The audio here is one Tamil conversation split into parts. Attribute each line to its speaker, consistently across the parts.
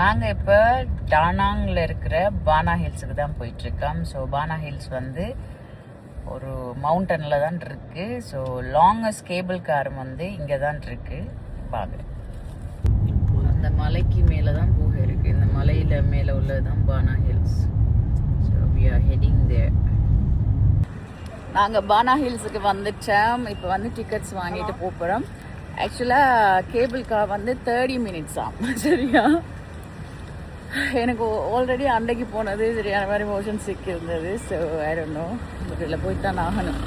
Speaker 1: நாங்கள் இப்போ டானாங்கில் இருக்கிற பானா ஹில்ஸுக்கு தான் போயிட்டுருக்கோம். ஸோ பானா ஹில்ஸ் வந்து ஒரு மவுண்டனில் தான் இருக்குது. ஸோ லாங்கஸ்ட் கேபிள் கார் வந்து இங்கே தான் இருக்குது. பார்க்குறேன், அந்த மலைக்கு மேலே தான் போக இருக்குது. இந்த மலையில் மேலே உள்ளது தான் Ba Na Hills. So we are heading there. நாங்கள் பானா ஹில்ஸுக்கு வந்துட்டோம். இப்போ வந்து டிக்கெட்ஸ் வாங்கிட்டு போகிறோம். ஆக்சுவலாக கேபிள் கார் வந்து 30 minutes ஆகும். சரியா, எனக்கு ஆல்ரெடி அன்றைக்கு போனது சரியான மாதிரி மோஷன் சிக் இருந்தது. So I don't know, but இதில் போய் தான் ஆகணும்.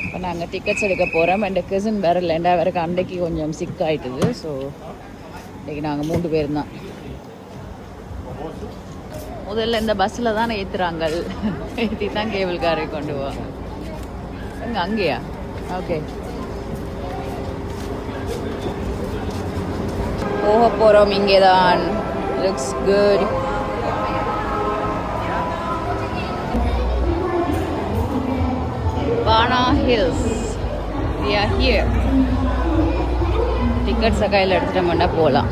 Speaker 1: இப்போ நாங்கள் டிக்கெட்ஸ் எடுக்க போகிறோம். என் கசின் வேறு இல்லைண்டா, வேறுக்கு அன்றைக்கு கொஞ்சம் சிக் ஆகிட்டுது. ஸோ இன்றைக்கி நாங்கள் 3 பேர் தான். முதல்ல இந்த பஸ்ஸில் தான் ஏற்றுறாங்க, ஏற்றி தான் கேபிள் காரை கொண்டு போவாங்க. எங்கே அங்கேயா? ஓகே, போக போகிறோம். இங்கே தான். Looks good. Baana hills, we are here. டிக்கெட்ஸை கையில் எடுத்துட்டோம்னா போகலாம்.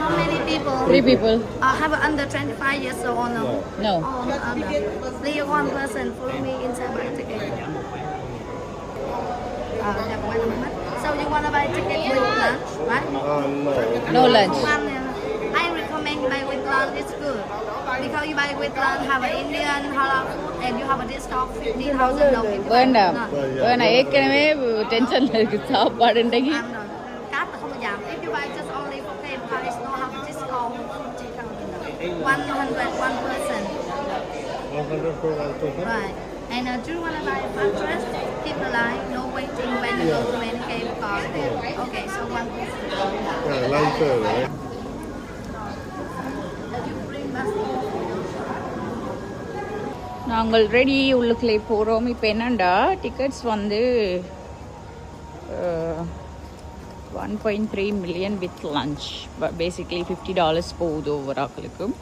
Speaker 2: How many people?
Speaker 1: 3 people.
Speaker 2: Have under 25 years old or no?
Speaker 1: No.
Speaker 2: Leave one person follow me inside my ticket. So you want to buy ticket with lunch, right?
Speaker 1: No lunch.
Speaker 2: I recommend buy with lunch. It's good because you buy with lunch have an Indian halal food and you have a discount 50,000 dollars.
Speaker 1: வேண்டாம் வேணாம், ஏற்கனவே டென்ஷனில் இருக்குது சாப்பாடு இன்றைக்கு.
Speaker 2: Cắt không giảm. If you buy just only for plain price, no have a discount. 100 one person.
Speaker 3: 100 for one person.
Speaker 2: Right. And do you want to buy a mattress? Keep the line, no waiting when you go to any cable car. Okay, so one person.
Speaker 3: Yeah, lunch, right?
Speaker 2: You bring basketball.
Speaker 1: நாங்கள் ரெடி உள்ளுக்குள்ளே போகிறோம். இப்போ என்னண்டா டிக்கெட்ஸ் வந்து 1.3 million வித் லன்ச். பேசிக்லி $50 போகுது ஒவ்வொரு ஆக்களுக்கும்.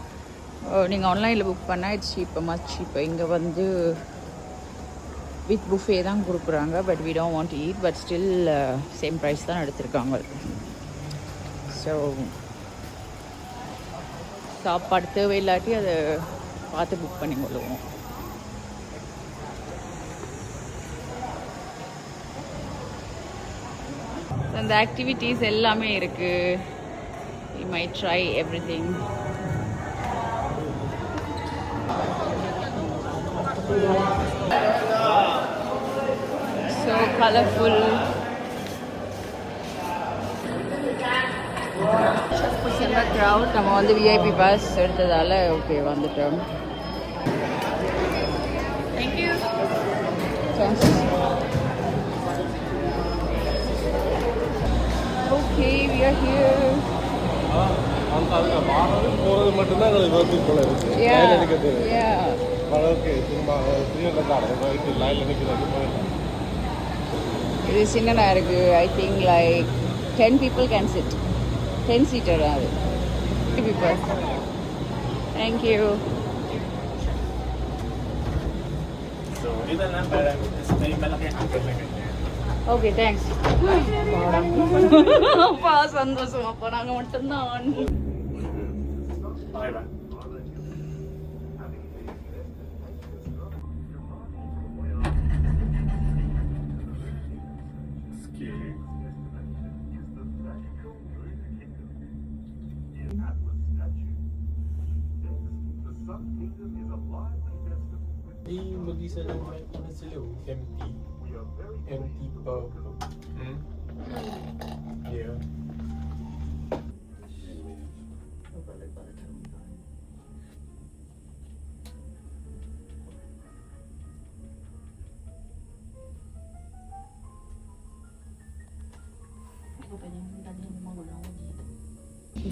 Speaker 1: நீங்கள் ஆன்லைனில் புக் பண்ணால் இட்ஸ் சீப்பர், மச் சீப்பர். இங்கே வந்து வித் புஃபே தான் கொடுக்குறாங்க. But we don't want to eat, but still same price தான் எடுத்திருக்காங்க. ஸோ சாப்பாடு தேவையில்லாட்டி அதை பார்த்து புக் பண்ணி கொள்ளுவோம். அந்த ஆக்டிவிட்டீஸ் எல்லாமே இருக்குது. we might try everything. So colorful. செம்ம க்ரௌட். நம்ம வந்து விஐபி பாஸ் எடுத்ததால ஓகே வந்துட்டோம். Thank you. Okay, we are here.
Speaker 3: போறது மட்டும் தான் எங்களுக்கு போல இருக்கு. லைன்ல நிக்கிறது.
Speaker 1: Yeah.
Speaker 3: ஓகே, சும்மா ஸ்ரீலங்கா ரைட் லைன்ல நிக்கிறது.
Speaker 1: இது சின்னதா இருக்கு. I think like 10 people can sit. 10 seater அது. 10 people. Thank you.
Speaker 4: So, இதெல்லாம் malaki ang
Speaker 1: ஓகே தேங்க்ஸ். அப்பா சந்தோஷம். அப்போ நாங்கள் மட்டும்தான்.
Speaker 4: Okay ba? Mag-isa lang ano sila, empty pub. Yeah.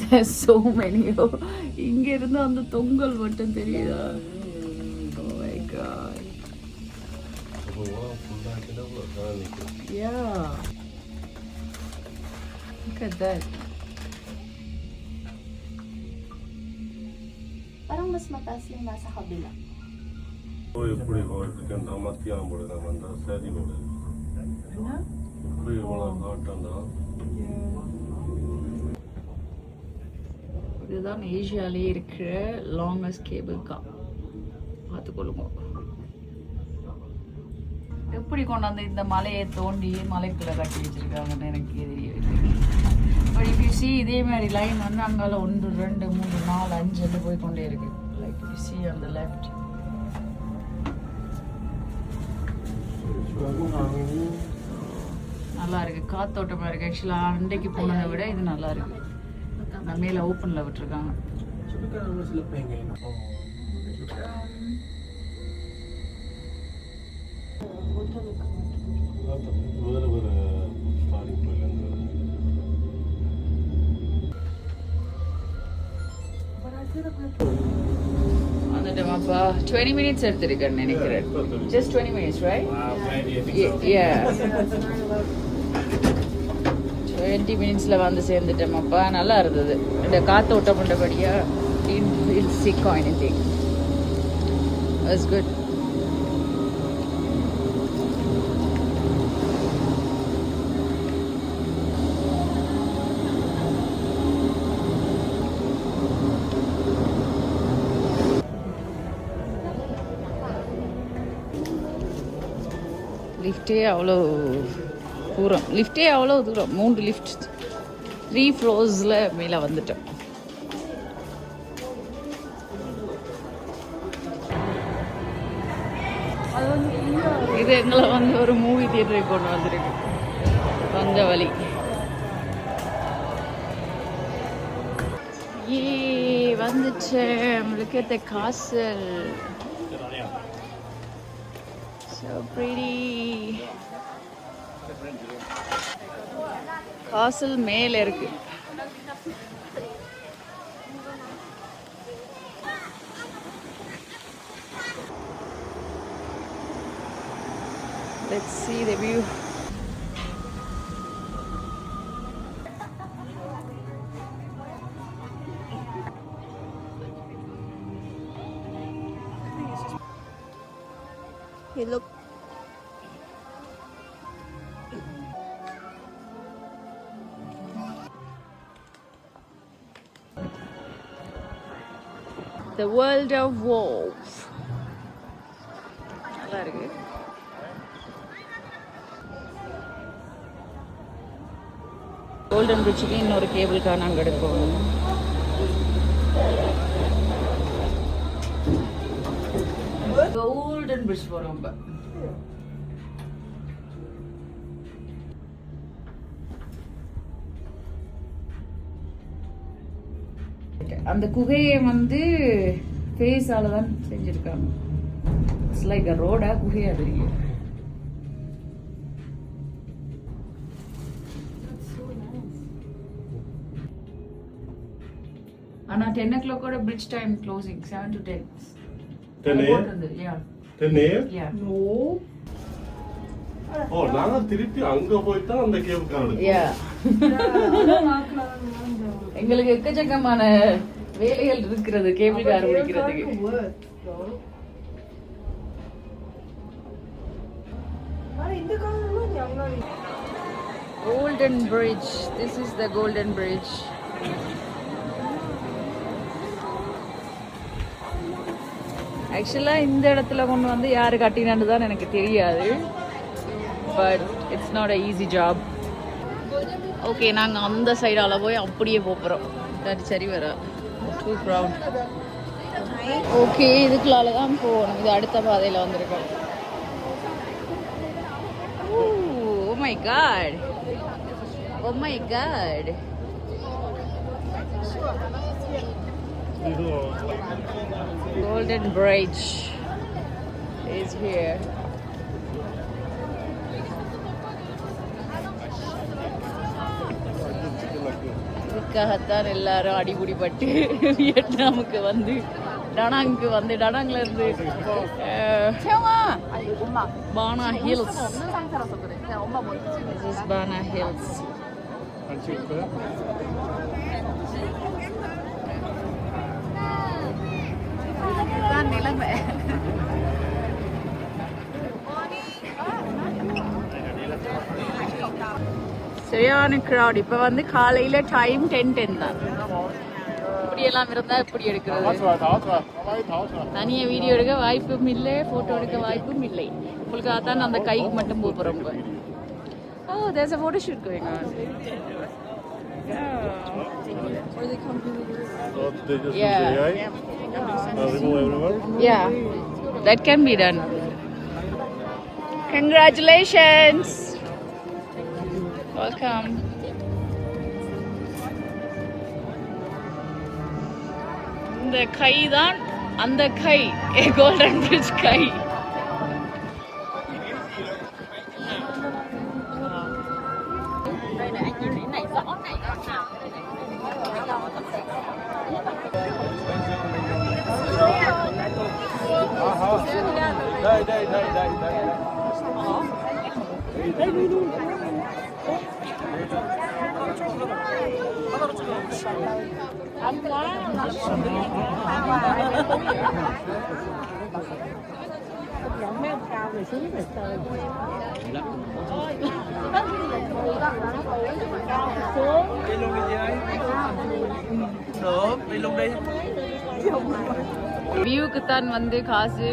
Speaker 1: There's so many. இங்க இருந்து அந்த தொங்கல் மட்டும் தெரியுதா? Oh my god. Yeah. Look at that.
Speaker 5: mas mataas yung nasa kabila.
Speaker 3: இப்படி போயிட்டு மத்தியானம் போடுது அந்த சரி போடுது இப்படி இவ்வளோ காட்டண்டா
Speaker 1: இதுதான் ஏசியாலேயே இருக்கிற லாங்கஸ்ட் கேபிள் கார். பார்த்துக்கொள்ளுங்க எப்படி கொண்டாந்து இந்த மலையை தோண்டி மலைக்குள்ளே கட்டி வச்சிருக்காங்கன்னு எனக்கு தெரியவில்லை. பட் இஃப் யூ சி இதே மாதிரி லைன் வந்து அங்கால 1 2 3 4 5 போய் கொண்டே இருக்கு. Like you see on the left. நல்லா இருக்கு, காத்தோட்டமா இருக்கு. ஆக்சுவலா அன்றைக்கு போனதை விட இது நல்லா இருக்கு. நான் மேல ஓப்பன்ல விட்டுருக்காங்க.
Speaker 3: வேறு வேறு ஸ்டார்டிங் போயிலேருந்து
Speaker 1: வந்துட்டோம் அப்பா. 20 minutes எடுத்திருக்கேன்னு நினைக்கிறேன். Just 20 minutes, right? Yeah. 20 minutesல வந்து சேர்ந்துட்டோம் அப்பா. நல்லா இருந்தது. இந்த காத்தோட்டம் பண்ணபடியா didn't feel sick or anything. It was good. லிஃப்டே அவ்வளோ தூரம் 3 லிஃப்ட் 3 ஃப்ளோர்ஸில் மேலே வந்துட்டோம். இது எங்களை வந்து ஒரு மூவி தியேட்டருக்கு கொண்டு வந்திருக்கு. பங்கவலி வந்துச்சு. நம்மளுக்கு இந்த காசல் so pretty. காசல் மேல இருக்கு. Let's see the view.
Speaker 5: Hey, look.
Speaker 1: The World of Wolf. நல்லா இருக்கு. கோல்டன் பிரிட்ஜுக்கு இன்னொரு கேபிள் கார் நாங்கள் எடுக்கணும். கோல்டன் பிரிட்ஜ் போகிறோம் இப்போ. அந்த குகையை வந்து ஃபேஸால தான் செஞ்சிருக்காங்க. இட்ஸ் லைக் அ ரோடா குகையா தெரியும். ஆனா 10 o'clock ஓட bridge time closing 7 to 10.
Speaker 3: 10 a.m.
Speaker 1: Yeah.
Speaker 3: 10 a.m.
Speaker 1: Yeah.
Speaker 5: No.
Speaker 3: ஓ நாங்க திருப்பி அங்க போயிட்டா அந்த கேபிள் கார் எடுக்கணும்.
Speaker 1: Yeah. எங்களுக்கு எக்கச்சக்கமான வேலைகள் இருக்கிறது கேபிள் கார் பிடிக்கிறதுக்கு. Golden Bridge. This is the Golden Bridge. ஆக்சுவலாக இந்த இடத்துல கொண்டு வந்து யார் கட்டினான்னு தான் எனக்கு தெரியாது. But it's not a easy job. Okay, நாங்கள் அந்த சைடால் போய் அப்படியே போகிறோம். சரி வர டூ க்ரௌட். ஓகே, இதுக்குள்ளால தான் போகணும். இது அடுத்த பாதையில் வந்திருக்கோம். Oh my god, oh my god. Golden Bridge is here. இதுக்காகத்தான் எல்லாரும் அடிபுடிப்பட்டு வியட்நாமுக்கு வந்து டனாங்க்கு வந்து டனாங்ல இருந்து பானா hills. This is Bana Hills. சரியான crowd. இப்போ வந்து காலையில் டைம் 10:10 தான். இப்படியெல்லாம் இருந்தால் எப்படி எடுக்கிறது? தனியாக வீடியோ எடுக்க வாய்ப்பும் இல்லை, ஃபோட்டோ எடுக்க வாய்ப்பும் இல்லை. உங்களுக்கு அதான் அந்த கைக்கு மட்டும் போகிறோம். Oh, there's a photo shoot going on. Yeah, that can be done. Congratulations. Welcome. இந்த கை தான் அந்த கை, கோல்டன் பிரிட்ஜ் கை. வியூக்கு தான் வந்து காசு.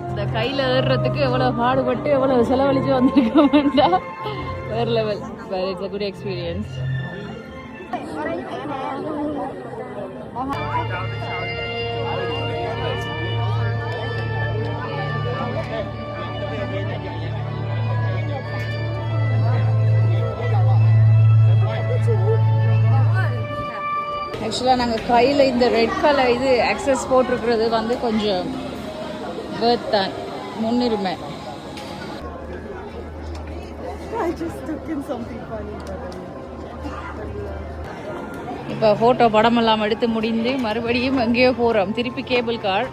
Speaker 1: இந்த கையில் ஏறுறதுக்கு எவ்வளோ பாடுபட்டு எவ்வளோ செலவழிச்சு வந்திருக்க வேண்டாம். வேறு level. But it's a good experience. ஆக்சுவலாக நாங்கள் கையில் இந்த ரெட் கலர் இது ஆக்சஸ் போட்டிருக்கிறது வந்து கொஞ்சம் வேர்த் தான், முன்னுரிமை. இப்போ ஃபோட்டோ படமெல்லாம் எடுத்து முடிந்து மறுபடியும் எங்கேயோ போகிறோம். திருப்பி கேபிள் கார்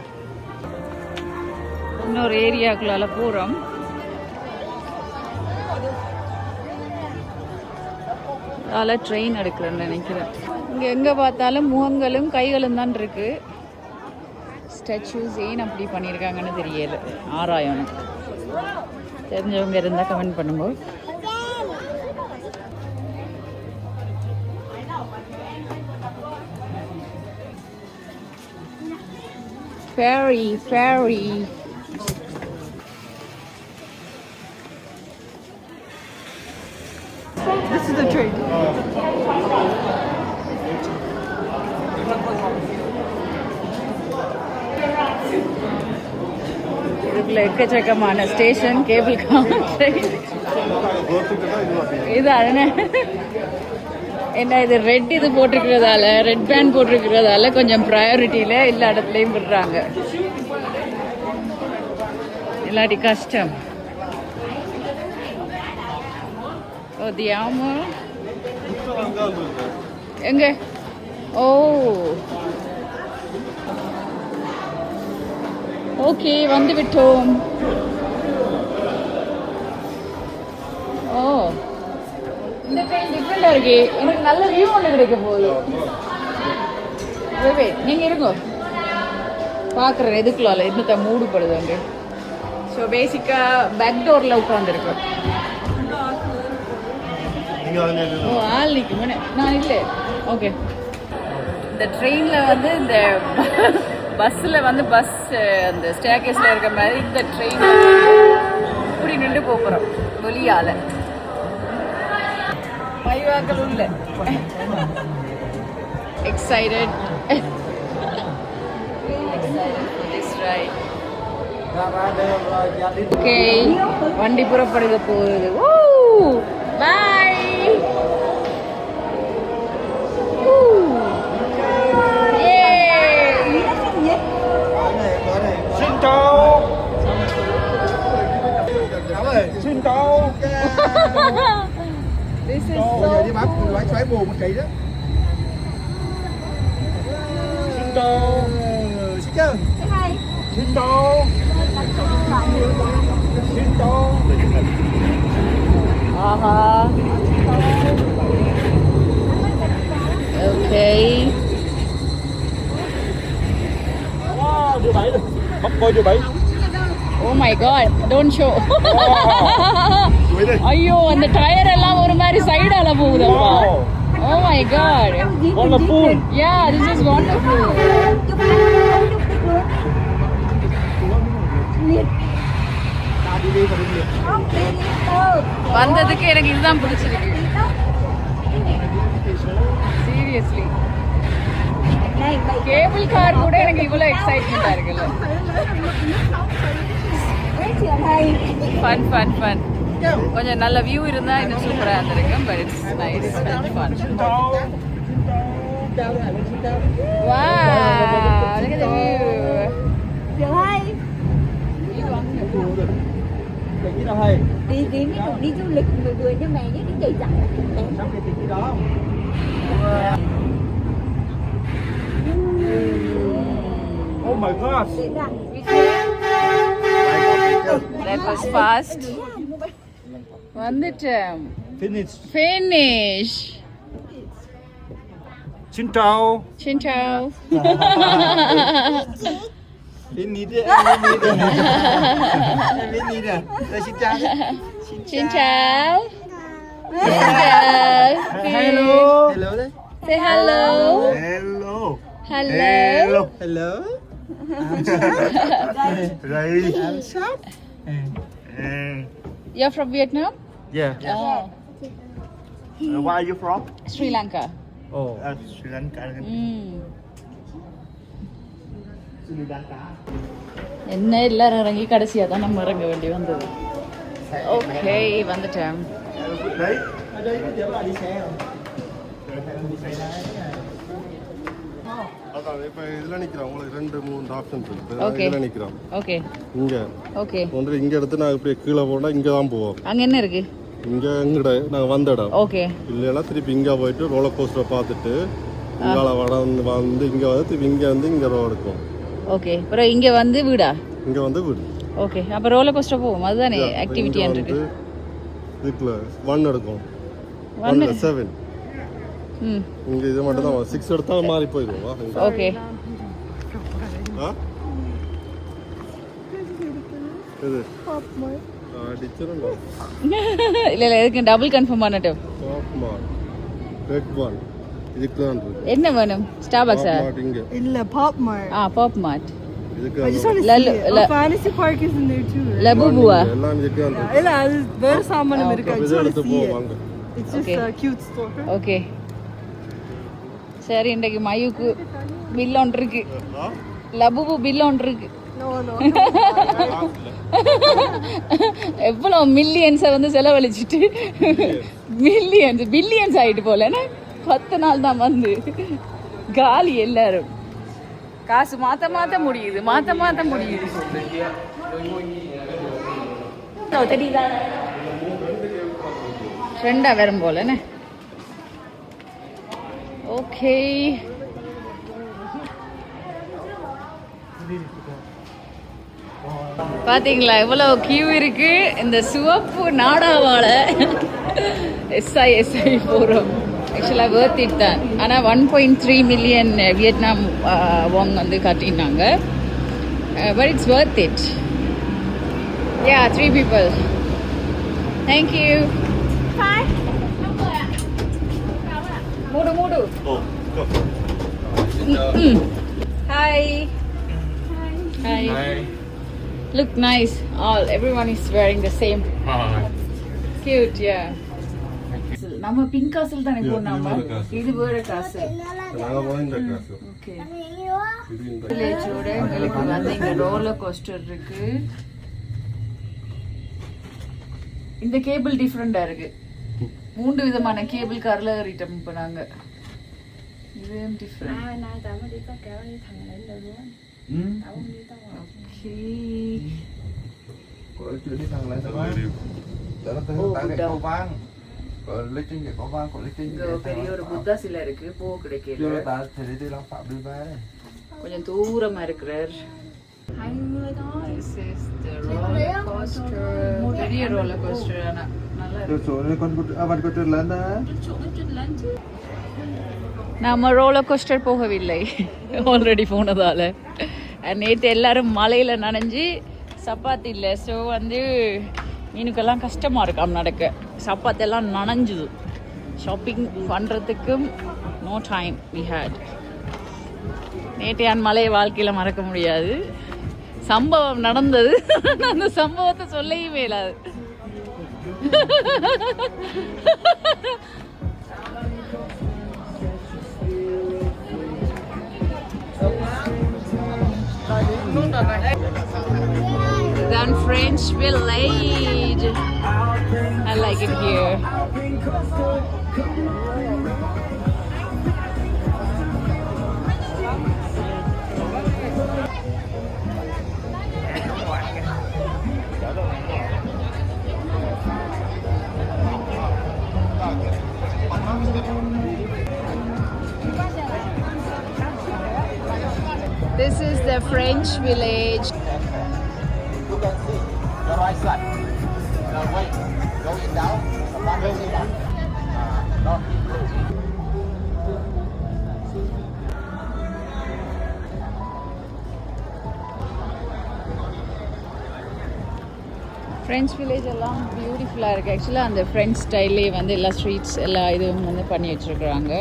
Speaker 1: இன்னொரு ஏரியாக்குள்ளால போகிறோம். அதில் ட்ரெயின் எடுக்கிறேன்னு நினைக்கிறேன். இங்கே எங்கே பார்த்தாலும் முகங்களும் கைகளும் தான் இருக்கு. ஸ்டாச்சூஸ் ஏன் அப்படி பண்ணியிருக்காங்கன்னு தெரியல. ஆராயணும். தெரிஞ்சவங்க இருந்தால் கமெண்ட் பண்ணும்போது. Ferry, ferry. This is the train. இதுக்குள்ள எக்கச்சக்கமான ஸ்டேஷன், கேபிள் கார், ட்ரெயின். இது என்ன இது ரெட் இது போட்டிருக்கிறதால, ரெட் பேண்ட் போட்டிருக்கிறதால கொஞ்சம் ப்ரையாரிட்டியில் எல்லா இடத்துலையும் விடுறாங்க. இல்லாட்டி கஷ்டம். ஓ தியாமோ எங்க? ஓ ஓகே, வந்து விட்டோம். ஓ இந்த ட்ரெயின் டிஃப்ரெண்டாக இருக்கு. எனக்கு நல்ல வியூ ஒன்று கிடைக்க போகுது. நீங்கள் இருங்க, பார்க்குறேன். எதுக்குள்ள இன்னத்த மூடுபடுது அங்கே. ஸோ பேசிக்காக பேக் டோரில் உட்காந்துருக்கோம். ஓ ஆள் நிற்கும். நான் இல்லை. ஓகே, இந்த ட்ரெயினில் வந்து இந்த பஸ்ஸில் வந்து பஸ் அந்த ஸ்டேக்கேஸில் இருக்கிற மாதிரி இந்த ட்ரெயின் இப்படி நின்று போகிறோம் வெளியால். பைவாக்கள் உள்ள எக்ஸைட்டட். ஓகே, வண்டி புறப்படுக போகுது. ஓ பாய்.
Speaker 3: Xin chào.
Speaker 1: This is
Speaker 3: Giờ đi bắt lái xoáy bù một kỳ đó. Xin chào. Xin chào. Xin chào. Xin chào.
Speaker 1: Okay.
Speaker 3: Wow, điều 7 rồi. Bắt coi điều 7.
Speaker 1: Oh my god, don't show. ஐயோ அந்த டயர் எல்லாம் ஒரு மாதிரி சைடால போகுதப்பா. Oh my god.
Speaker 4: Wonderful.
Speaker 1: Yeah, this is wonderful. வந்ததுக்கு எனக்கு இதுதான் பிடிச்சிருக்கு. சீரியஸ்லி கேபிள் கார் கூட எனக்கு இவ்வளவு எக்ஸைட்மெண்டா இருக்குல்ல. Fun fun fun. கொஞ்சம் நல்ல வியூ இருந்தா இன்னும் சூப்பரா இருந்திருக்கும். But it's nice and fun. Wow, look at the view.
Speaker 5: Đi du lịch người cho mẹ với đi chạy chậm.
Speaker 4: Oh my god.
Speaker 1: That was fast. வந்துட்டோம். Finish.
Speaker 4: Xin chào.
Speaker 1: Xin chào.
Speaker 4: Em đi đi. Em đi nè. Xin chào.
Speaker 1: Xin chào.
Speaker 4: Hello. Hello đấy.
Speaker 1: Say hello.
Speaker 4: Hello.
Speaker 1: Hello.
Speaker 4: Hello. Ray. I'm Sap.
Speaker 1: You're from Vietnam?
Speaker 4: Yeah.
Speaker 1: Oh.
Speaker 4: Where are you from?
Speaker 1: Sri Lanka.
Speaker 4: Oh. Sri Lanka. Sri Lanka.
Speaker 1: என்ன எல்லாரும் இறங்கி கடைசியா தான் நம்ம இறங்க வேண்டி வந்தது. ஓகே வந்துட்டேன்.
Speaker 4: Đấy. Ở đây có chỗ là đi xe không? Đi xe này.
Speaker 3: அதான் இப்போ இதில் நிற்கிறோம். உங்களுக்கு 2-3 ஆப்ஷன் இருக்குது.
Speaker 1: Okay.
Speaker 3: இதில் நிற்கிறோம்.
Speaker 1: ஓகே
Speaker 3: இங்கே
Speaker 1: ஓகே.
Speaker 3: ஒன்று இங்கே எடுத்து நான் இப்படி கீழே போனால் இங்கே தான் போவோம்.
Speaker 1: அங்க என்ன இருக்கு?
Speaker 3: இங்கே எங்கட நாங்கள் வந்த இடம்.
Speaker 1: ஓகே
Speaker 3: இல்லைன்னா திருப்பி இங்கே போயிட்டு ரோலர் கோஸ்டரை பார்த்துட்டு இங்கால வந்து இங்கே வந்து திருப்பி இங்கே வந்து இங்கே ரோடு இருக்கும்.
Speaker 1: ஓகே. அப்புறம் இங்க வந்து வீடா?
Speaker 3: இங்கே வந்து வீடு.
Speaker 1: ஓகே. அப்ப ரோலர் கோஸ்டர் போவோம். அதுதானே ஆக்டிவிட்டியா இருக்கு.
Speaker 3: இதுக்குள்ள 1 எடுக்கும்.
Speaker 1: 1
Speaker 3: 7. இங்கே இது மட்டும் தான் 6 எடுத்தால் மாறி போயிடுவோம்.
Speaker 1: ஓகே.
Speaker 3: இது அடிச்சிருந்தோம்.
Speaker 1: இல்ல இல்ல இதுக்கு டபுள் கன்ஃபார்ம் பண்ணட்டும்.
Speaker 3: டாப் மார்க் ரெட் ஒன் இதுக்கு தான் இருக்கு.
Speaker 1: என்ன வேணும்? ஸ்டார்பக்ஸா?
Speaker 3: இங்கே
Speaker 5: Illa Pop Mart.
Speaker 1: பாப் மார்ட்.
Speaker 3: இதுக்கு
Speaker 5: I just want to
Speaker 1: Lalo-
Speaker 5: see it.
Speaker 1: la-
Speaker 5: Oh, Fantasy Park is in there too. Right?
Speaker 1: லபுபுவா?
Speaker 3: எல்லாம் இதுக்கு தான் இருக்கு.
Speaker 5: Illa, வேற சாமானம் இருக்கு. I
Speaker 3: இதை
Speaker 5: just want
Speaker 3: எடுத்து
Speaker 5: to see it.
Speaker 3: போவாங்க.
Speaker 5: It's just
Speaker 1: Okay.
Speaker 5: a cute store.
Speaker 1: Okay. சரி இன்றைக்கு மயுக்கு பில் ஒன்று இருக்கு. லபுபு பில் ஒன்று இருக்கு.
Speaker 5: No.
Speaker 1: எவ்வளோ மில்லியன்ஸை வந்து செலவழிச்சிட்டு பில்லியன்ஸ் ஆயிட்டு போலன்னா 10 நாள் தான் வந்து காலி. எல்லாரும் காசு மாத்த முடியுது. ஃப்ரெண்டா வரும் போலண்ணே. ஓகே பாத்தீங்களா எவ்வளோ கியூ இருக்கு இந்த சிவப்பு நாடாவால. எஸ்ஐ போகிறோம். ஆக்சுவலாக வேர்த் இட் தான். ஆனால் 1.3 மில்லியன் வியட்நாம் வாங் வந்து காட்டினாங்க. But it's worth it. Yeah 3 people. Thank you. Mood hi. Look nice. Everyone is wearing the same. Cute, yeah. நம்ம பிங்க் காசில் தானே போனாமா? இது வேற காசு.
Speaker 3: நாங்கள் போய் இந்த காசு.
Speaker 1: ஓகே.
Speaker 3: இது இந்த
Speaker 1: வில்லேஜோட எங்களுக்கு வந்து இங்க ரோலர் கோஸ்டர் இருக்கு. இந்த கேபிள் டிஃப்ரெண்டா இருக்கு. 3 விதமான கேபிள் கார்ல ஏறிட்டோம் இப்போ நாங்க. இது different. Okay.
Speaker 6: Có chuyến đi thằng lên đó. Đó là tới có vang. Có lịch trình để có vang, có lịch trình.
Speaker 1: இங்க பெரிய ஒரு புத்தா சிலை இருக்கு. போ கிடைக்கல.
Speaker 6: Chưa ta thấy đi làm phạm đi về đấy.
Speaker 1: கொஞ்சம் தூரமா இருக்கிறார். This is the roller coaster. பெரிய roller coaster ஆனா நல்லா இருக்கு.
Speaker 6: Rồi số này con có trượt lên đó.
Speaker 1: நாம ரோலர் கோஸ்டர் போகவில்லை ஆல்ரெடி போனதால. நேற்று எல்லாரும் மலையில் நனைஞ்சு சப்பாத்தி இல்லை. ஸோ வந்து மீனுக்கெல்லாம் கஷ்டமாக இருக்காம் நடக்க. சப்பாத்தெல்லாம் நனைஞ்சுது. ஷாப்பிங் பண்ணுறதுக்கும் நோ டைம் வி ஹேட். நேற்றையான் மலையை வாழ்க்கையில் மறக்க முடியாது. சம்பவம் நடந்தது, அந்த சம்பவத்தை சொல்லவே இல்லாது. Then French village. I like it here. This is the French village.
Speaker 4: You can see the right side. The way going down, the back is down. Not blue.
Speaker 1: French village எல்லாம் பியூட்டிஃபுல்லாக இருக்குது. ஆக்சுவலாக அந்த ஃப்ரெஞ்ச் ஸ்டைல்லே வந்து எல்லா ஸ்ட்ரீட்ஸ் எல்லா இதுவும் வந்து பண்ணி வச்சுருக்குறாங்க.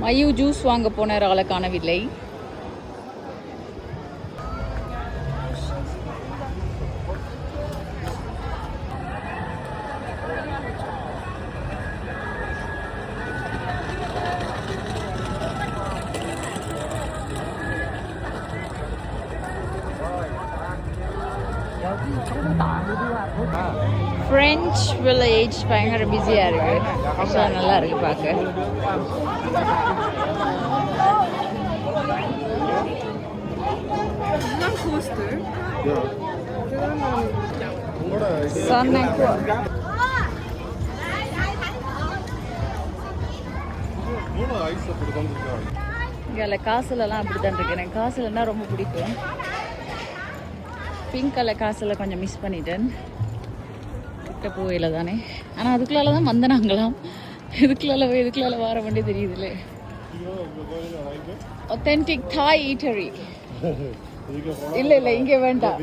Speaker 1: மயூ ஜூஸ் வாங்க போன ஆளை காணவில்லை. ஃப்ரெஞ்ச் வில்லேஜ் பயங்கர பிஸியாக இருக்குது. ஆக்சுவலாக நல்லா இருக்குது பார்க்க. இங்கே காசுலலாம் அப்படி தான் இருக்கு. எனக்கு காசுலன்னா ரொம்ப பிடிக்கும். பிங்க் கலர் காசில் கொஞ்சம் மிஸ் பண்ணிட்டேன். கிட்ட போயில தானே. ஆனால் அதுக்குள்ளால தான் வந்தனாங்களாம். இதுக்குள்ளால வர வேண்டிய தெரியுதுல்ல. ஒத்தென்டிக் தாய் ஈட்டரி. இல்லை இங்கே வேண்டாம்.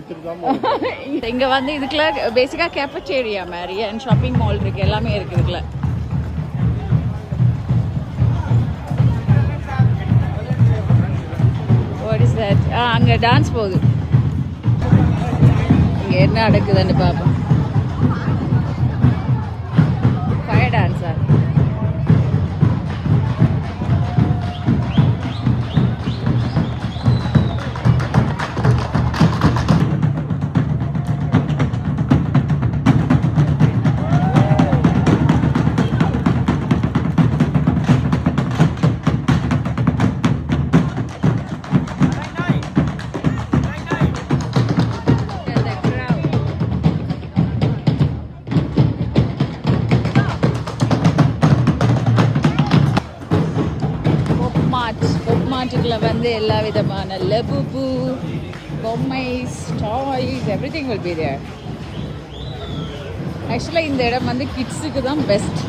Speaker 1: இங்கே வந்து இதுக்குள்ள பேசிக்காக கேஃபட்டேரியா மாதிரி அண்ட் ஷாப்பிங் மால் இருக்குது, எல்லாமே இருக்குது இதுக்குள்ள. What is that? அங்கே டான்ஸ் போகுது. இங்கே என்ன நடக்குதுன்னு பார்ப்போம். ஃபயர் டான்ஸா? மார்ட்டுக்குள்ள வந்து எல்லா விதமான லபுபு பொம்மைஸ் toys everything will be there. ஆக்சுவலாக இந்த இடம் வந்து கிட்ஸுக்கு தான் பெஸ்ட்.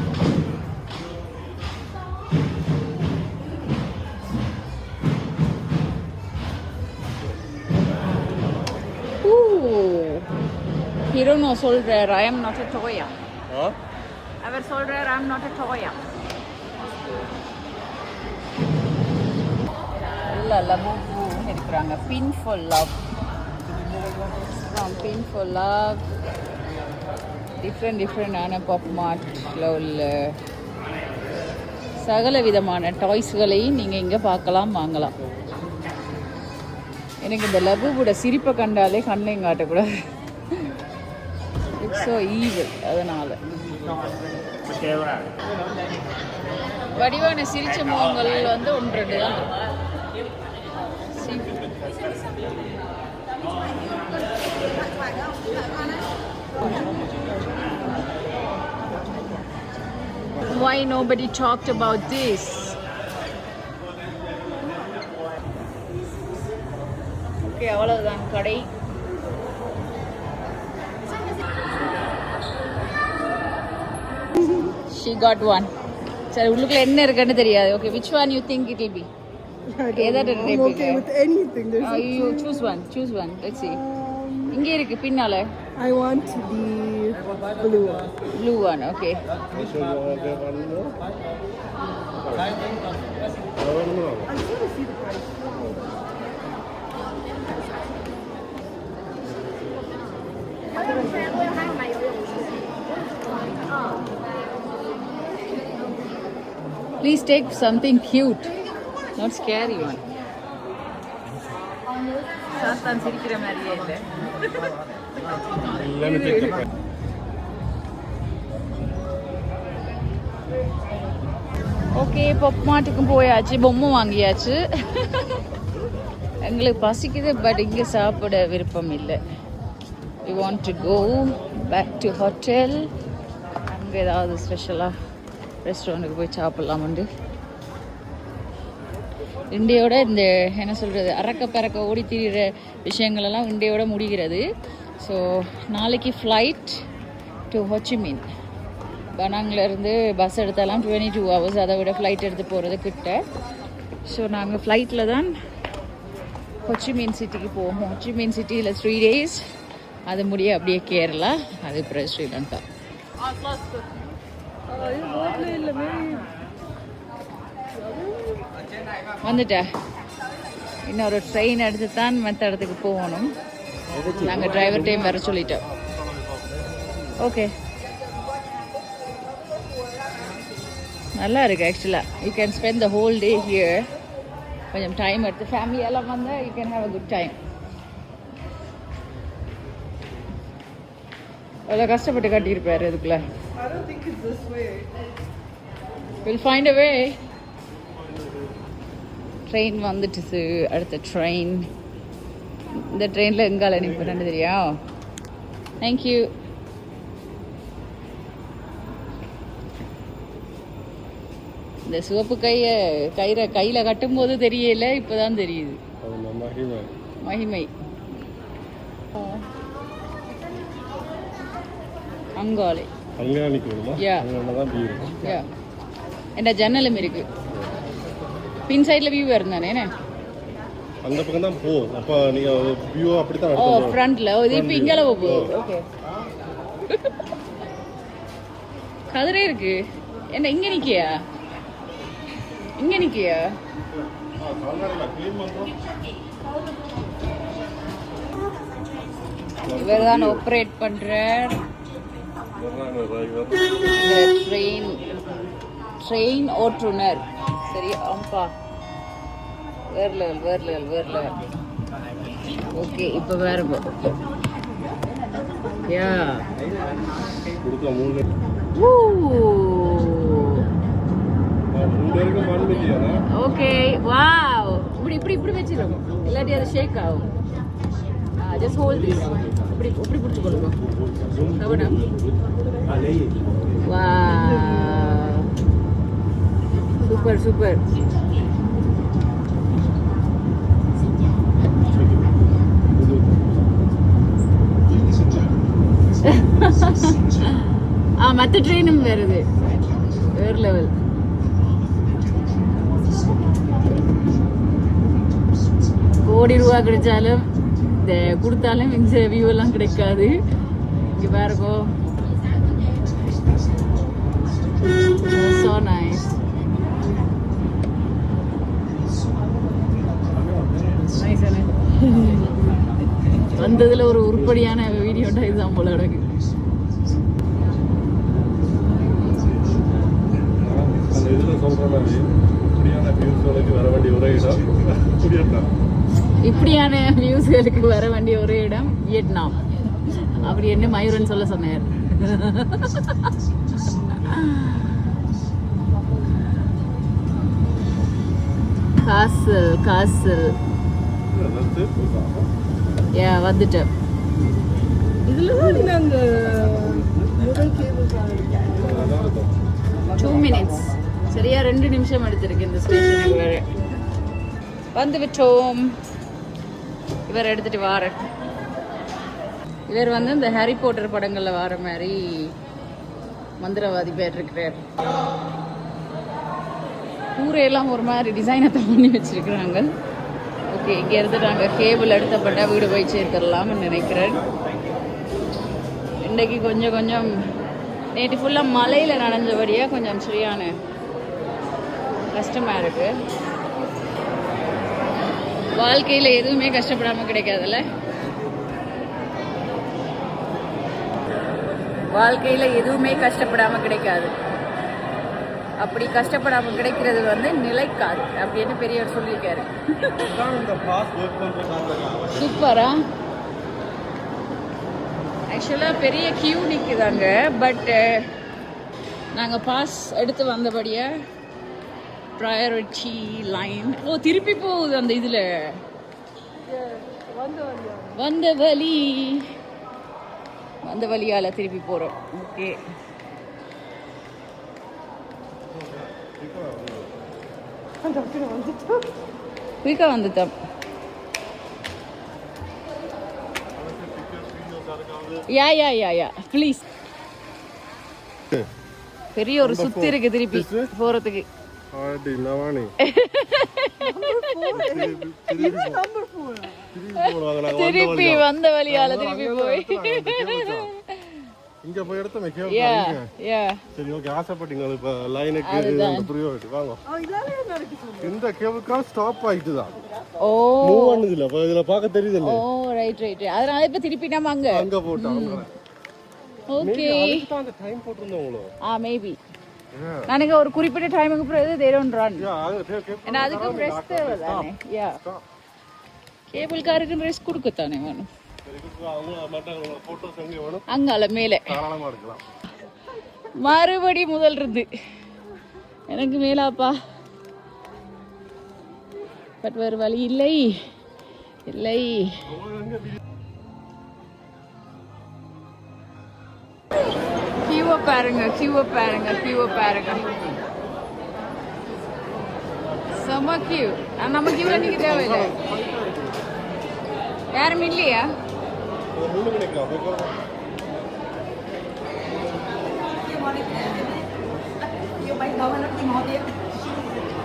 Speaker 1: ஹீரோனோ சொல்கிறார் ஐ எம் நாட் அ டோயா. அவர் சொல்கிறார் ஐ எம் நாட் அ டோயா. லபுபு இருக்கிறாங்க. Pin for love, pin for love, டிஃப்ரெண்டான பாப் மார்ட்டில் உள்ள சகல விதமான டாய்ஸ்களையும் நீங்கள் இங்கே பார்க்கலாம், வாங்கலாம். எனக்கு இந்த லபுபோட சிரிப்பை கண்டாலே கண்ணையும் காட்டக்கூடாது. It's so evil. அதனால் வடிவான சிரிச்ச முகங்கள் வந்து 1-2 தான் இருக்கும். Why nobody talked about this? Okay, அவ்வளவுதான் கடை. She got one. சரி, உள்ளுக்குள்ள என்ன இருக்குன்னு தெரியாது. Okay, which one you think it will be? I'm
Speaker 7: okay with anything. There's no
Speaker 1: you choose one. Let's see. இங்க இருக்கு பின்னால.
Speaker 7: I want the blue one.
Speaker 1: Blue one, okay.
Speaker 7: I'm trying to see the price.
Speaker 1: Please take something cute, not scary one. சாத்தான் சிரிக்கிற மாதிரியே இல்லை.
Speaker 3: Let me take the price.
Speaker 1: Okay, Pop மார்ட்டுக்கும் போயாச்சு, பொம்மை வாங்கியாச்சு. எங்களுக்கு பசிக்குது, பட் இங்கே சாப்பிட விருப்பம் இல்லை. We want to go back to hotel. அங்கே ஏதாவது ஸ்பெஷலாக ரெஸ்டாரண்ட்டுக்கு போய் சாப்பிட்லாமுண்டு. இண்டியோட இந்த என்ன சொல்கிறது, அறக்க பறக்க ஓடி திரிகிற விஷயங்களெல்லாம் இண்டியோட முடிகிறது. ஸோ நாளைக்கு ஃப்ளைட் டு ஹொச்சிமின். பனாங்கிலேருந்து பஸ் எடுத்தாலாம் 22 hours, அதை விட ஃப்ளைட் எடுத்து போகிறது கிட்ட. ஸோ நாங்கள் ஃப்ளைட்டில் தான் ஹொச்சிமின் சிட்டிக்கு போவோம். ஹொச்சிமின் சிட்டியில் 3 days, அது முடிய அப்படியே கேரளா, அது அப்புறம் ஸ்ரீலங்கா. வந்துட்டேன். இன்னொரு ட்ரெயின் எடுத்து தான் மற்ற இடத்துக்கு போகணும். நாங்கள் டிரைவர் டைம் வர சொல்லிட்டோம். ஓகே, நல்லா இருக்கு ஆக்சுவலாக. You can spend the whole day here. கொஞ்சம் டைம் எடுத்து ஃபேமிலியெல்லாம் வந்தால் you can have a good time. அவ்வளோ கஷ்டப்பட்டு கட்டியிருப்பாரு அதுக்குள்ள.
Speaker 7: I don't think it's this way.
Speaker 1: We'll find a way. Train வந்துட்டு அடுத்த ட்ரெயின். இந்த ட்ரெயினில் எங்கால நிற்பேன்னு தெரியா? தேங்க்யூ. இந்த சிவப்பு கையில் கட்டும்போது தெரியல, இப்போதான் தெரியுது மகிமை. அங்காலை என்ன ஜன்னலும் இருக்கு. பின் சைடில் வியூ இருந்தானே
Speaker 3: அந்த பக்கம் தான் போ. அப்ப நீங்க வியூ அப்படி தான்
Speaker 1: ஓ ஃப்ரண்ட்ல. இது இப்போ இங்கல போகுது. ஓகே, கதிரே இருக்கு. என்ன இங்க நிக்கியா? இங்க நிக்கியா? இவர் தான் ஆப்ரேட் பண்றார் ட்ரெயின் ஓட்டுநர். சரி, ஆம்பா, வேறு லெவல். ஓகே, இப்போ வேற யா ஓகே. வாவ், இப்படி வச்சிருக்கோம், இல்லாட்டி அது ஷேக் ஆகும். Just hold this. இப்படி பிடிச்சிக்கொள்ளுங்க. கவனம். Wow, super. மற்ற ட்ரெயினும் வருது. வேறு லெவல். கோடி ரூபா கிடைச்சாலும் இந்த கொடுத்தாலும் இந்த வியூ எல்லாம் கிடைக்காது. இங்க பாருங்க, so nice. வந்ததுல ஒரு உருப்படியான வீடியோட்டா இதுதான் போல எனக்கு. இப்படியான வியூஸ்களுக்கு வர வேண்டிய ஒரே இடம் வியட்நாம். அப்படி என்ன மயூரன் சொல்ல சொன்னார். காசல் வந்துட்டேன்.
Speaker 7: இதுல தான் நீங்க அந்த முதல் கேபிள்
Speaker 1: 2 minutes, சரியா 2 நிமிஷம் எடுத்திருக்கு இந்த ஸ்டேஷனுக்கு வர. வந்து விட்டோம். இவர் எடுத்துட்டு வார. இவர் வந்து இந்த ஹாரி பாட்டர் படங்கள்ல வர மாதிரி மந்திரவாதி பேர் இருக்கிறார். கூரையெல்லாம் ஒரு மாதிரி டிசைனை பண்ணி வச்சிருக்கிறாங்க. ஓகே, இங்கே இருந்து நாங்கள் கேபிள் எடுத்தப்பட்ட வீடு போய் சேர்த்துடலாம்னு நினைக்கிறேன். இன்றைக்கு கொஞ்சம் நேற்று ஃபுல்லாக மலையில் நனைஞ்சபடியாக கொஞ்சம் சரியான கஷ்டமாக இருக்குது. வாழ்க்கையில் எதுவுமே கஷ்டப்படாமல் கிடைக்காதுல்ல. வாழ்க்கையில் எதுவுமே கஷ்டப்படாமல் கிடைக்காது. அப்படி கஷ்டப்படாமல் கிடைக்கிறது வந்து நிலைக்காது அப்படின்னு பெரியவர் சொல்லியிருக்காரு. சூப்பரா. ஆக்சுவலாக பெரிய கியூ நிற்குதாங்க. பட் நாங்கள் பாஸ் எடுத்து வந்தபடியாக ப்ரையாரிட்டி லைன். ஓ, திருப்பி போகுது அந்த இதில் வந்த வழியால் திருப்பி போகிறோம். ஓகே, குயிக்காக வந்துட்டோம். யா ப்ளீஸ். பெரிய ஒரு சுத்தி இருக்கு திருப்பி போறதுக்கு. திருப்பி வந்த வழியால திருப்பி போய்
Speaker 3: இங்க போய் எடுத்தோமே கேபிள். சரி, ஓகே, ஆசைப்பட்டீங்க இப்ப லைனுக்கு ப்ரியாரிட்டி வாங்க. இந்த கேபிள் கார் ஸ்டாப் ஆயிட்டு தான்.
Speaker 1: ஓ,
Speaker 3: மூவ் பண்ணது இல்ல. இதுல பார்க்க தெரியுது இல்ல.
Speaker 1: ஓ, ரைட். அதனால இப்ப திருப்பி நாம அங்க
Speaker 3: போட்டாங்க.
Speaker 1: ஓகே,
Speaker 3: அதுக்கு அந்த டைம் போட்டுருந்தோங்களோ.
Speaker 1: மேபி நானே ஒரு குறிப்பிட்ட டைமுக்கு பிறகு they don't run. ஏன்னா அதுக்கு ரெஸ்ட் தேவைதானே. கேபிள் காருக்கு ரெஸ்ட் கொடுக்கத்தானே வேணும். அங்கால மேலே மறுபடி முதல் இருந்து எனக்கு மேலாப்பா. பட் வேறு வழி இல்லை. கியூவை பாருங்க. செம்ம கியூ. நம்ம கியூவில் நிற்க தேவையில்லை. யாரும் இல்லையா?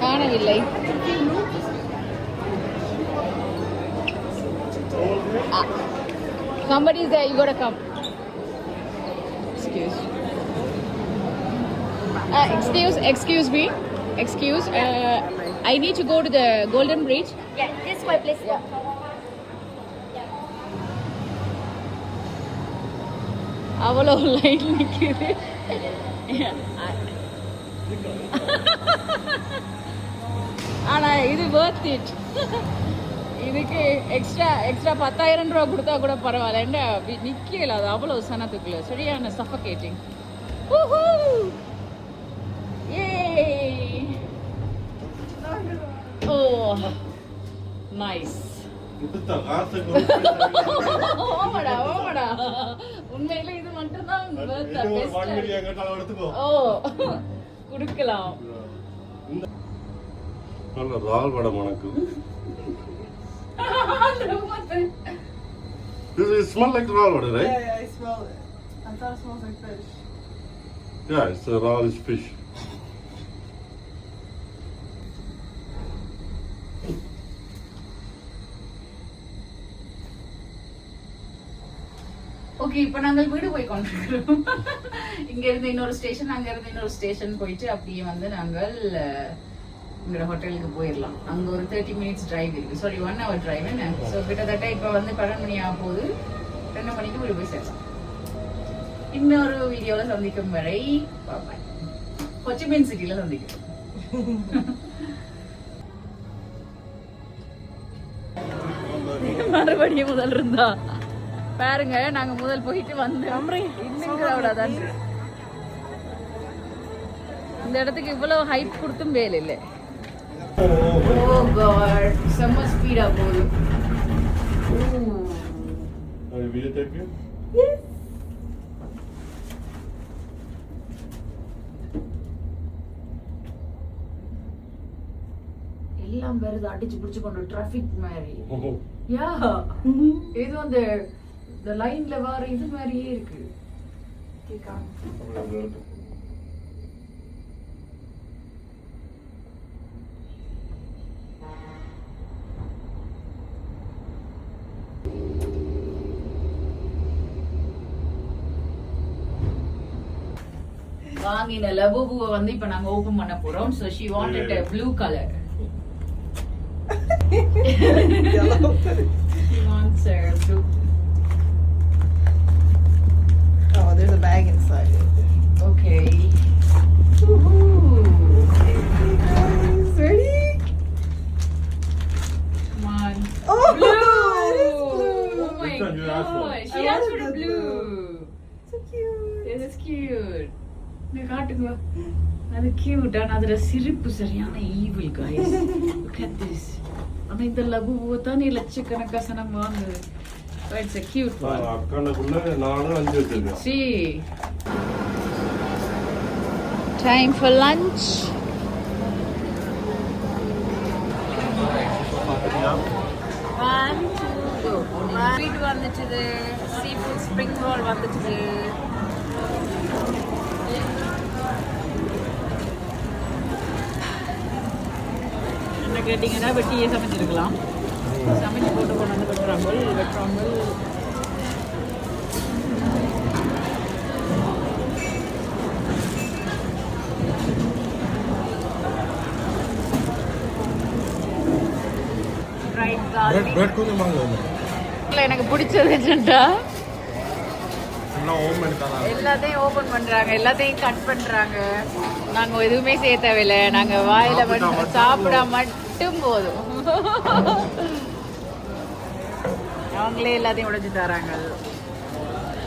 Speaker 1: காணவில்லை. Somebody is there, you gotta come. Excuse me. I need to go to the Golden Bridge.
Speaker 2: Yeah, this way, please.
Speaker 1: Yeah. அவ்வளோ லைன் நிற்குது. ஆனால் இது worth it. இதுக்கு எக்ஸ்ட்ரா 10,000 ரூபா கொடுத்தா கூட பரவாயில்ல. நிற்கல, அது அவ்வளோ சனத்துக்குள்ள சரியான சஃபகேட்டிங். ஓ, நைஸ். ஓமடா உண்மையில இது மட்டும்தான் குடுக்கலாம்.
Speaker 3: நல்ல ரால் வடை மணக்கு. Does it smell like raw water, right?
Speaker 7: Yeah, I smell it. I thought it smells like fish.
Speaker 3: Yeah, it's a raw fish.
Speaker 1: Okay, இப்போ நாங்கள் வீடு போய் கொண்டிருக்கிறோம். இங்க இருந்து இன்னொரு ஸ்டேஷன், அங்க இருந்து இன்னொரு ஸ்டேஷன் போயிட்டு அப்படியே வந்து நாங்கள் எங்களோட ஹோட்டலுக்கு போயிடலாம். அங்க ஒரு 30 minutes டிரைவ் இருக்கு. Sorry, 1 hour drive. ஸோ கிட்டத்தட்ட இப்போ வந்து 12 மணி ஆக போகுது. 2 மணிக்கு வீடு போய் சேரலாம். இன்னொரு வீடியோவில் சந்திக்கும் வரை பாய். ஹொச்சிமின் சிட்டியில் சந்திக்கிறோம். மறுபடியும் முதல் இருந்தா பாருங்க. நாங்க முதல் போயிட்டு வந்து இன்னும் இந்த இடத்துக்கு இவ்வளவு ஹைட் கொடுத்தும் வேலை இல்லை. ஓ காட், செம்ம ஸ்பீடா போகுது. எல்லாம் வருது அடிச்சு பிடிச்சு கொண்டு டிராபிக் மாதிரி. யா, இது அந்த லைன்ல வர இது மாதிரியே இருக்கு. வாங்கின லபுபுவை வந்து இப்ப நாங்க ஓபன் பண்ண போறோம். So she wanted a blue color. She wants a blue.
Speaker 7: Oh, there's a bag inside.
Speaker 1: Okay. Woohoo.
Speaker 7: Ready?
Speaker 1: Come on.
Speaker 7: Oh,
Speaker 1: Blue.
Speaker 7: it is blue.
Speaker 1: Oh my
Speaker 3: Which one you asked for?
Speaker 1: god. She
Speaker 7: I
Speaker 1: asked for
Speaker 7: wanted
Speaker 1: the
Speaker 7: the
Speaker 1: blue.
Speaker 7: So cute.
Speaker 1: This is cute. நீ காட்டுங்க. அது cute ஆனா அதுல சிரிப்பு சரியான evil guys. Look at this. ஆனா இந்த லபுபுவை தான் நீ லட்சக்கணக்கா சனம் வாங்குது. But it's a cute one.
Speaker 3: அக்கானுக்குள்ள 4-5 வச்சிருக்கேன்.
Speaker 1: See. Time for lunch. One, two, go. Sweet வந்துச்சுது. Seafood spring roll வந்துச்சுது. என்ன கேட்டிங்கன்னா வெட்டியே சமைச்சிருக்கலாம். சமைச்சு போட்டு கொண்டு வந்து வெட்டுறாங்க.
Speaker 3: பிரெட் கொஞ்சம் வாங்க.
Speaker 1: எனக்கு பிடிச்சது என்னடா
Speaker 3: எல்லாம் ஓபன் பண்ணாங்க.
Speaker 1: எல்லாத்தையும் ஓபன் பண்றாங்க, எல்லாத்தையும் கட் பண்றாங்க. நாங்க எதுவுமே செய்ய தேவையில்லை, நாங்க வாயில மட்டும் சாப்பிட மட்டும் போதும். அவங்களே எல்லாத்தையும் உடைச்சு தராங்க.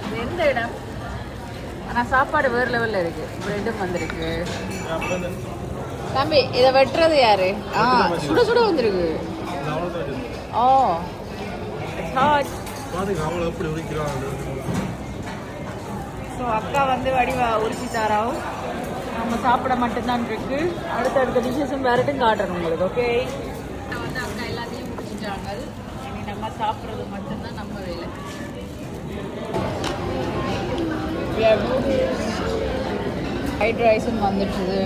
Speaker 1: இது எந்த இடம்? ஆனா சாப்பாடு வேற லெவல்ல இருக்கு. பிரெட்டும் வந்திருக்கு. தம்பி இதை வெட்டுறது யாரு? சுட சுட வந்திருக்கு. ஓ இட்ஸ் ஹாட்.
Speaker 3: பாருங்க அவளை எப்படி உரிக்கிறாங்க.
Speaker 1: ஸோ அக்கா வந்து வடிவா உரிச்சி தாராவும் நம்ம சாப்பிட மட்டும்தான் இருக்கு. அடுத்த டிஷ்ஷஸும் வேறட்டும் காட்டுறோம் உங்களுக்கு. ஓகே வந்து அக்கா எல்லாத்தையும் முடிச்சிட்டாங்க. இனி நம்ம சாப்பிட்றது மட்டும்தான் நம்ம வேலை. ஃப்ரைட் ரைஸும் வந்துட்டுது.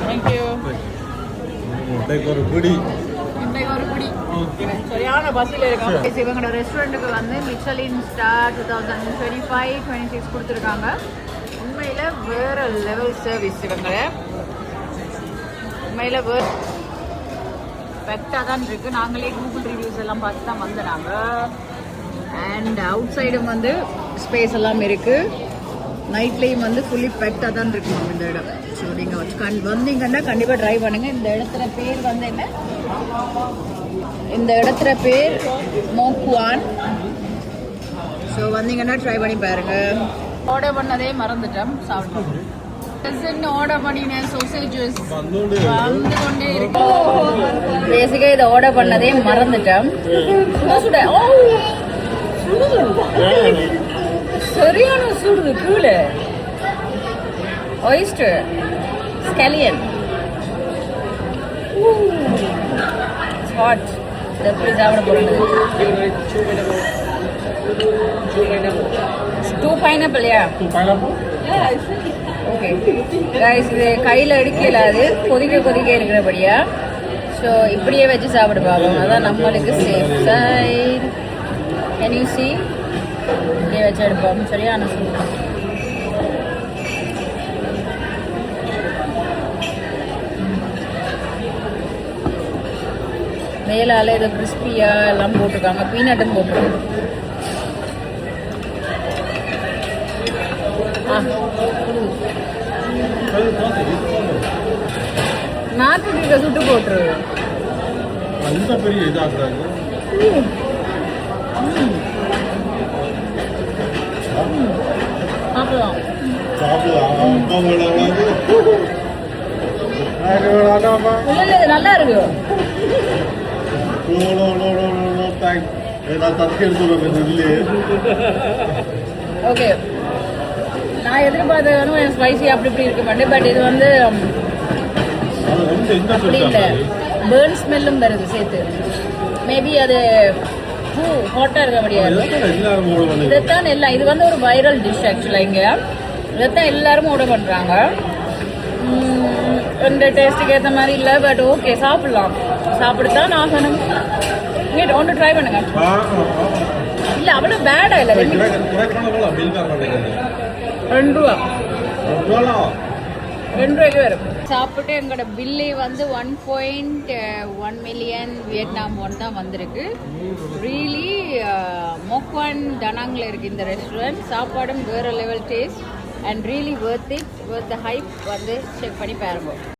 Speaker 1: தேங்க்யூ.
Speaker 3: ஒரு பிடி
Speaker 1: இன்றைக்கு ஒரு பிடி சரியான பஸ்ஸில் இருக்காங்க. இவங்களோட ரெஸ்டாரண்ட்டுக்கு வந்து மிச்சலின் ஸ்டார் 2025-26 கொடுத்துருக்காங்க. உண்மையில் வேறு லெவல் சர்வீஸ். இவங்க உண்மையில் வேறு பெக்டாக தான் இருக்குது. நாங்களே கூகுள் ரிவ்யூஸ் எல்லாம் பார்த்து தான் வந்தோம். அண்ட் அவுட் சைடும் வந்து ஸ்பேஸ் எல்லாம் இருக்குது. நைட்லேயும் வந்து ஃபுல்லி பெக்டாக தான் இருக்கும் இந்த இடம். ஸோ நீங்கள் வந்தீங்கன்னா கண்டிப்பாக ட்ரை பண்ணுங்கள். இந்த இடத்துல பேர் வந்து என்ன? இந்த இடத்துல பேர் மோக்குவான். ஸோ வந்தீங்கன்னா ட்ரை பண்ணி பாருங்க. ஆர்டர் பண்ணதே மறந்துட்டோம். சாப்பிட்டோம். ஆர்டர் பண்ணின சோசேஜஸ் வந்து கொண்டே இருக்கு. பேசிக்காக இதை ஆர்டர் பண்ணதே மறந்துட்டோம். சரியான சுடுது. கீழே ஒயிஸ்டர் ஸ்கேலியன் ஹாட். எப்படி சாப்பிட போகிறது? 2 pineapple, yeah.
Speaker 3: 2 pineapple?
Speaker 1: Okay guys, இது கையில் எடுக்கல, அது கொதிக்க இருக்கிறபடியா. ஸோ இப்படியே வச்சு சாப்பிட பார்ப்போம். அதான் நம்மளுக்கு safe side. Can you see? இப்படியே வச்சு எடுப்போம். சரியான சூடு. மேலால் இதை கிறிஸ்பியாக எல்லாம் போட்டிருக்காங்க. பீனட்டும் போட்டிருக்காங்க. நாட்டுக்கு சுட்டு போட்டுரு.
Speaker 3: அந்த பெரிய இதாக்குறாங்க.
Speaker 1: சாப்பிடலாம். இல்லை இது நல்லா இருக்கு. ஓகே, நான் எதிர்பார்த்தது ஸ்பைசி அப்படி இப்படி இருக்க மாட்டேன். பட் இது வந்து அப்படி இல்லை, பேர்ன் ஸ்மெல்லும் வருது சேர்த்து. மேபி அது ஹாட்டாக இருக்க முடியாது. இதைத்தான் எல்லாம், இது வந்து ஒரு வைரல் டிஷ் ஆக்சுவலாக. இங்கே இதைத்தான் எல்லாரும் ஆர்டர் பண்ணுறாங்க. இந்த டேஸ்ட்டுக்கு ஏற்ற மாதிரி இல்லை, பட் ஓகே சாப்பிட்லாம். சாப்பிட்டுதான் ஆகணும். இங்கே ஒன்று ட்ரை பண்ணுங்க. இல்லை அவ்வளோ பேடாக இல்லை. 2 ரூபா ₹2 வரும். சாப்பிட்டு எங்களோட பில்லு வந்து 1.1 மில்லியன் வியட்நாம் ஒன் தான் வந்திருக்கு. ரியலி மொக்வான் டனாங்கில் இருக்குது இந்த ரெஸ்டாரண்ட். சாப்பாடும் வேறு level taste and really worth it, worth the hype. வந்து செக் பண்ணி பாருங்க.